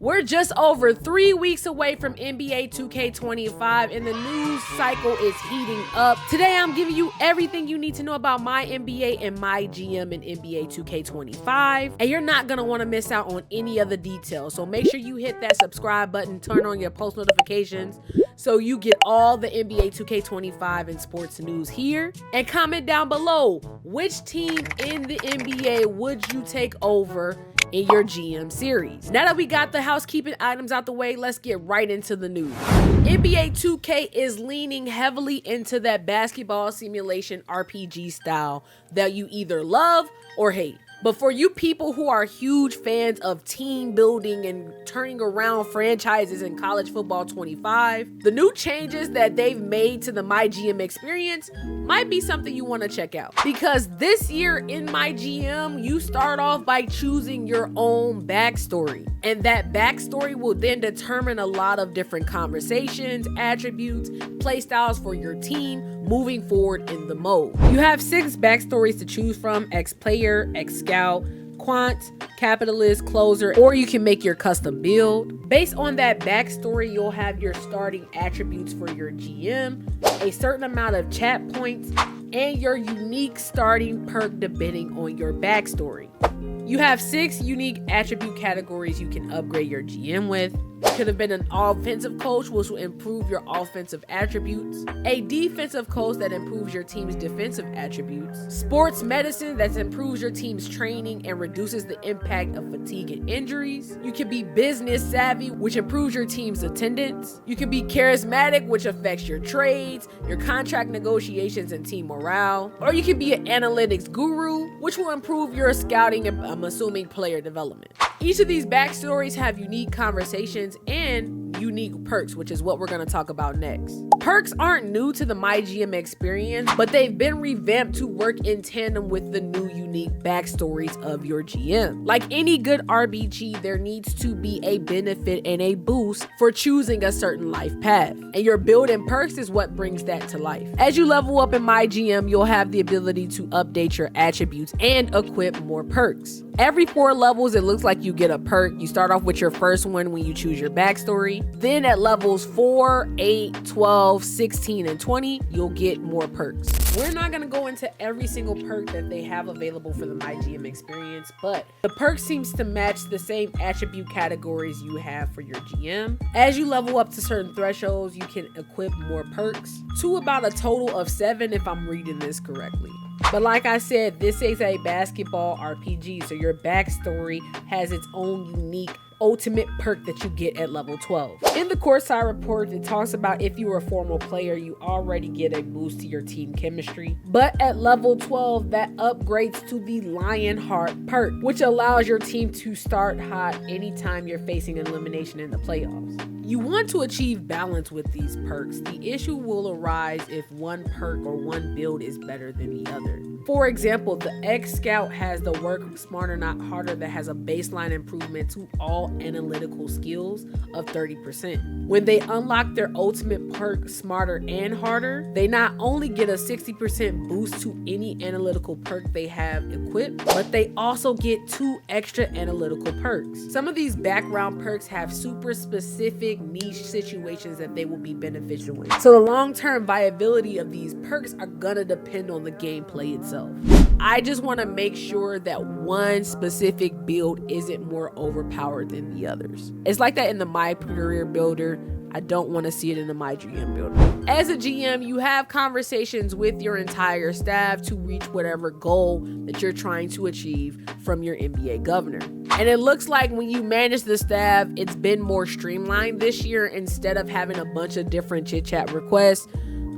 We're just over 3 weeks away from NBA 2K25 and the news cycle is heating up. Today I'm giving you everything you need to know about MyNBA and MyGM in NBA 2K25. And you're not gonna wanna miss out on any of the details. So make sure you hit that subscribe button, turn on your post notifications so you get all the NBA 2K25 and sports news here. And comment down below, which team in the NBA would you take over in your GM series? Now that we got the housekeeping items out the way, let's get right into the news. NBA 2K is leaning heavily into that basketball simulation RPG style that you either love or hate. But for you people who are huge fans of team building and turning around franchises in college football 25, the new changes that they've made to the MyGM experience might be something you want to check out. Because this year in MyGM, you start off by choosing your own backstory. And that backstory will then determine a lot of different conversations, attributes, play styles for your team moving forward in the mode. You have 6 backstories to choose from: ex-player, ex-scout, quant, capitalist, closer, or you can make your custom build. Based on that backstory, you'll have your starting attributes for your GM, a certain amount of chat points, and your unique starting perk depending on your backstory. You have 6 unique attribute categories you can upgrade your GM with. You could have been an offensive coach, which will improve your offensive attributes. A defensive coach that improves your team's defensive attributes. Sports medicine that improves your team's training and reduces the impact of fatigue and injuries. You can be business savvy, which improves your team's attendance. You can be charismatic, which affects your trades, your contract negotiations, and team morale. Or you can be an analytics guru, which will improve your scouting and, I'm assuming, player development. Each of these backstories have unique conversations and unique perks, which is what we're going to talk about next. Perks aren't new to the MyGM experience, but they've been revamped to work in tandem with the new unique backstories of your GM. Like any good RPG, there needs to be a benefit and a boost for choosing a certain life path. And your build and perks is what brings that to life. As you level up in MyGM, you'll have the ability to update your attributes and equip more perks. Every 4 levels, it looks like you get a perk. You start off with your first one when you choose your backstory. Then at levels 4, 8, 12, 16, and 20, you'll get more perks. We're not going to go into every single perk that they have available for the MyGM experience, but the perk seems to match the same attribute categories you have for your GM. As you level up to certain thresholds, you can equip more perks to about a total of 7 if I'm reading this correctly. But like I said, this is a basketball RPG, so your backstory has its own unique ultimate perk that you get at level 12. In the courtside report, it talks about if you are a former player, you already get a boost to your team chemistry. But at level 12, that upgrades to the Lionheart perk, which allows your team to start hot anytime you're facing elimination in the playoffs. You want to achieve balance with these perks. The issue will arise if one perk or one build is better than the other. For example, the X-Scout has the Work Smarter Not Harder that has a baseline improvement to all analytical skills of 30%. When they unlock their ultimate perk, Smarter and Harder, they not only get a 60% boost to any analytical perk they have equipped, but they also get 2 extra analytical perks. Some of these background perks have super specific niche situations that they will be beneficial in. So the long-term viability of these perks are gonna depend on the gameplay itself. I just want to make sure that one specific build isn't more overpowered than the others. It's like that in the My Career Builder. I don't want to see it in the MyGM Builder. As a GM, you have conversations with your entire staff to reach whatever goal that you're trying to achieve from your NBA governor. And it looks like when you manage the staff, it's been more streamlined this year. Instead of having a bunch of different chit-chat requests,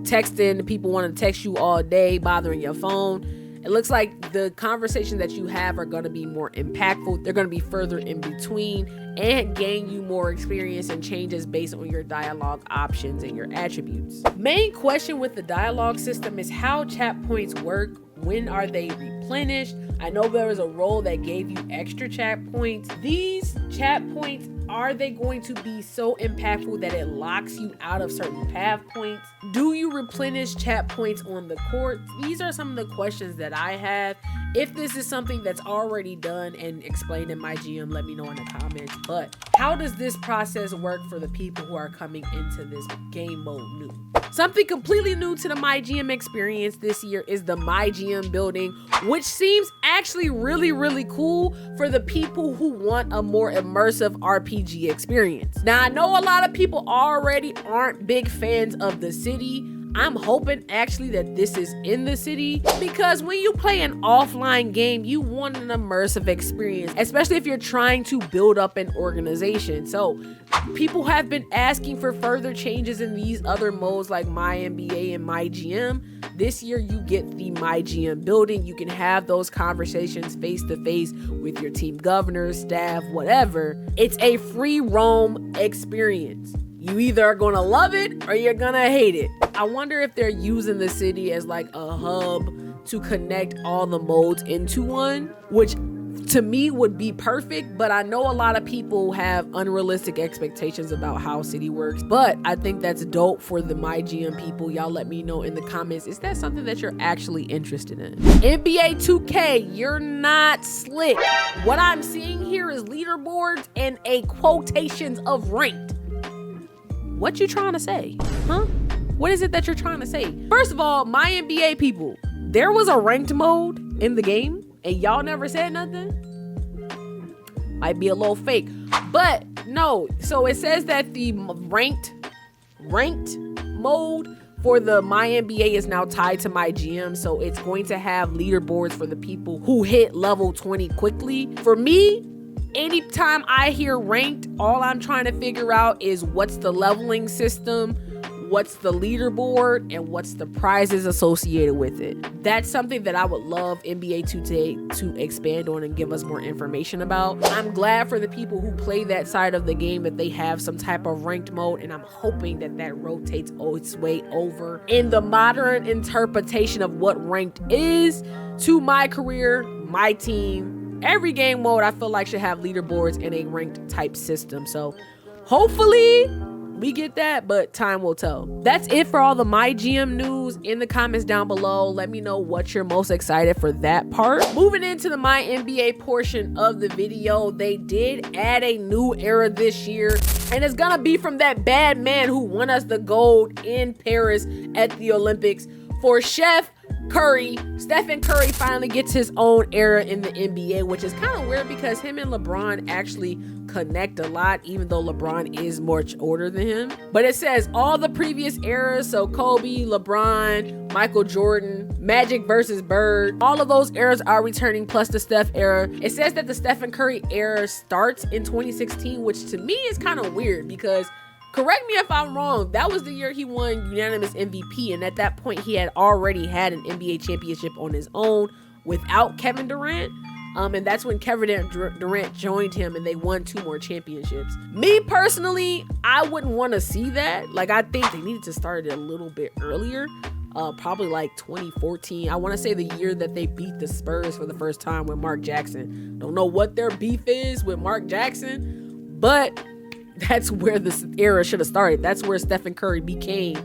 texting, people want to text you all day, bothering your phone. It looks like the conversations that you have are going to be more impactful. They're going to be further in between and gain you more experience and changes based on your dialogue options and your attributes. Main question with the dialogue system is how chat points work. When are they replenished? I know there was a role that gave you extra chat points. These chat points Are they going to be so impactful that it locks you out of certain path points? Do you replenish chat points on the court? These are some of the questions that I have. If this is something that's already done and explained in MyGM, let me know in the comments. But how does this process work for the people who are coming into this game mode new? Something completely new to the MyGM experience this year is the MyGM building, which seems actually really cool for the people who want a more immersive RPG experience. Now, I know a lot of people already aren't big fans of the city. I'm hoping actually that this is in the city, because when you play an offline game, you want an immersive experience, especially if you're trying to build up an organization. So people have been asking for further changes in these other modes like MyNBA and MyGM. This year you get the MyGM building. You can have those conversations face to face with your team governors, staff, whatever. It's a free roam experience. You either are gonna love it or you're gonna hate it. I wonder if they're using the city as like a hub to connect all the modes into one, which to me would be perfect, but I know a lot of people have unrealistic expectations about how city works. But I think that's dope for the MyGM people. Y'all let me know in the comments, is that something that you're actually interested in? NBA 2K, you're not slick. What I'm seeing here is leaderboards and a quotations of ranked. What you trying to say? Huh? What is it that you're trying to say? First of all, MyNBA people, there was a ranked mode in the game and y'all never said nothing? Might be a little fake, but no. So it says that the ranked mode for the MyNBA is now tied to MyGM. So it's going to have leaderboards for the people who hit level 20 quickly. For me, anytime I hear ranked, all I'm trying to figure out is what's the leveling system, what's the leaderboard, and what's the prizes associated with it. That's something that I would love NBA 2K to expand on and give us more information about. I'm glad for the people who play that side of the game that they have some type of ranked mode, and I'm hoping that that rotates its way over in the modern interpretation of what ranked is to my career, my team. Every game mode I feel like should have leaderboards and a ranked type system. So hopefully we get that, but time will tell. That's it for all the MyGM news. In the comments down below, let me know what you're most excited for that part. Moving into the MyNBA portion of the video, they did add a new era this year, and it's gonna be from that bad man who won us the gold in Paris at the Olympics. For Chef Curry, Stephen Curry finally gets his own era in the NBA, which is kind of weird because him and LeBron actually connect a lot, even though LeBron is much older than him. But it says all the previous eras, so Kobe, LeBron, Michael Jordan, Magic versus Bird, all of those eras are returning, plus the Steph era. It says that the Stephen Curry era starts in 2016, which to me is kind of weird because, correct me if I'm wrong, that was the year he won unanimous MVP, and at that point he had already had an NBA championship on his own without Kevin Durant. And that's when Kevin Durant joined him and they won 2 more championships. Me personally, I wouldn't want to see that. Like, I think they needed to start it a little bit earlier. Probably like 2014. I want to say the year that they beat the Spurs for the first time with Mark Jackson. Don't know what their beef is with Mark Jackson, but that's where this era should have started. That's where Stephen Curry became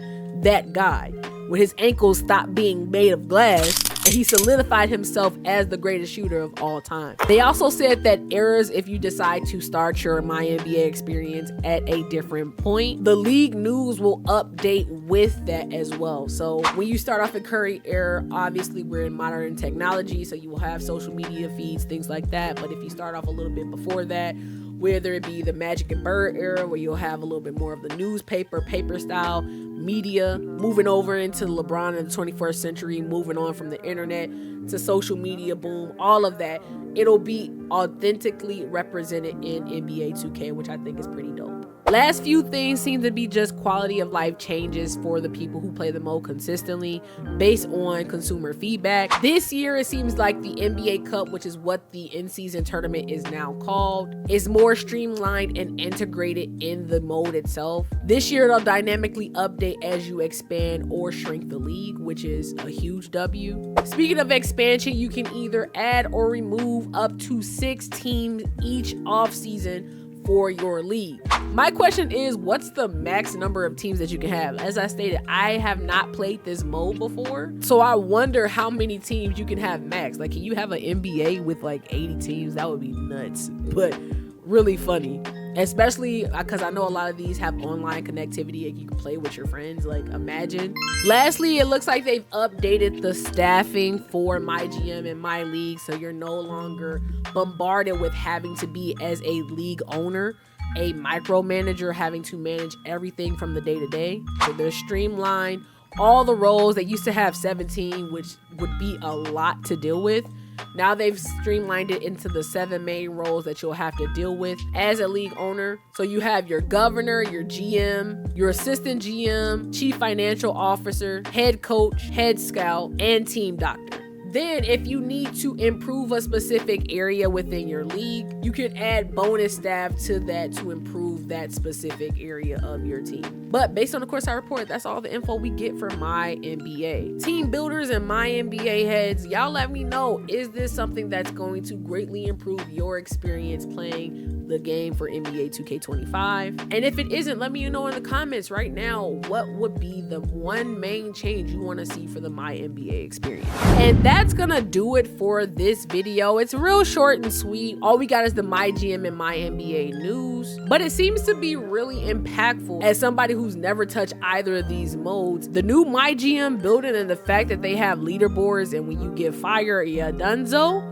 that guy, when his ankles stopped being made of glass and he solidified himself as the greatest shooter of all time. They also said that eras, if you decide to start your MyNBA experience at a different point, the league news will update with that as well. So when you start off in Curry era, obviously we're in modern technology, so you will have social media feeds, things like that. But if you start off a little bit before that, whether it be the Magic and Bird era, where you'll have a little bit more of the newspaper, paper style media, moving over into LeBron in the 21st century, moving on from the internet to social media boom, all of that, it'll be authentically represented in NBA 2K, which I think is pretty dope. Last few things seem to be just quality of life changes for the people who play the mode consistently based on consumer feedback. This year, it seems like the NBA Cup, which is what the in-season tournament is now called, is more streamlined and integrated in the mode itself. This year, it'll dynamically update as you expand or shrink the league, which is a huge W. Speaking of expansion, you can either add or remove up to 6 teams each offseason for your league. My question is, what's the max number of teams that you can have? As I stated, I have not played this mode before, so I wonder how many teams you can have max. Like, can you have an NBA with like 80 teams? That would be nuts, but really funny. Especially because I know a lot of these have online connectivity and you can play with your friends. Like, imagine. Lastly, it looks like they've updated the staffing for MyGM and My League, so you're no longer bombarded with having to be, as a league owner, a micromanager, having to manage everything from the day to day. So they're streamlined all the roles. They used to have 17, which would be a lot to deal with. Now they've streamlined it into the 7 main roles that you'll have to deal with as a league owner. So you have your governor, your GM, your assistant GM, chief financial officer, head coach, head scout, and team doctor. Then if you need to improve a specific area within your league, you can add bonus staff to that to improve that specific area of your team. But based on the course I report, that's all the info we get for MyNBA. Team builders and MyNBA heads, y'all let me know, is this something that's going to greatly improve your experience playing the game for NBA 2K25? And if it isn't, let me know in the comments right now, what would be the one main change you want to see for the MyNBA experience? And that's gonna do it for this video. It's real short and sweet. All we got is the MyGM and MyNBA news, but it seems to be really impactful. As somebody who's never touched either of these modes, the new MyGM building and the fact that they have leaderboards and when you get fire, yeah, dunzo,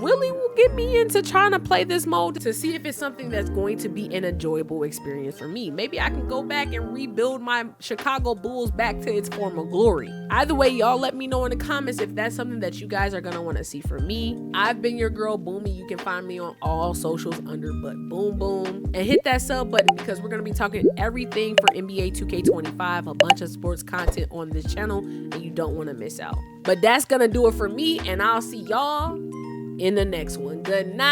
really will get me into trying to play this mode to see if it's something that's going to be an enjoyable experience for me. Maybe I can go back and rebuild my Chicago Bulls back to its former glory. Either way, y'all let me know in the comments if that's something that you guys are gonna want to see from me. I've been your girl Boomy. You can find me on all socials under but boom boom, and hit that sub button because we're gonna be talking everything for NBA 2K25, a bunch of sports content on this channel, and you don't want to miss out. But that's gonna do it for me, and I'll see y'all in the next one. Good night.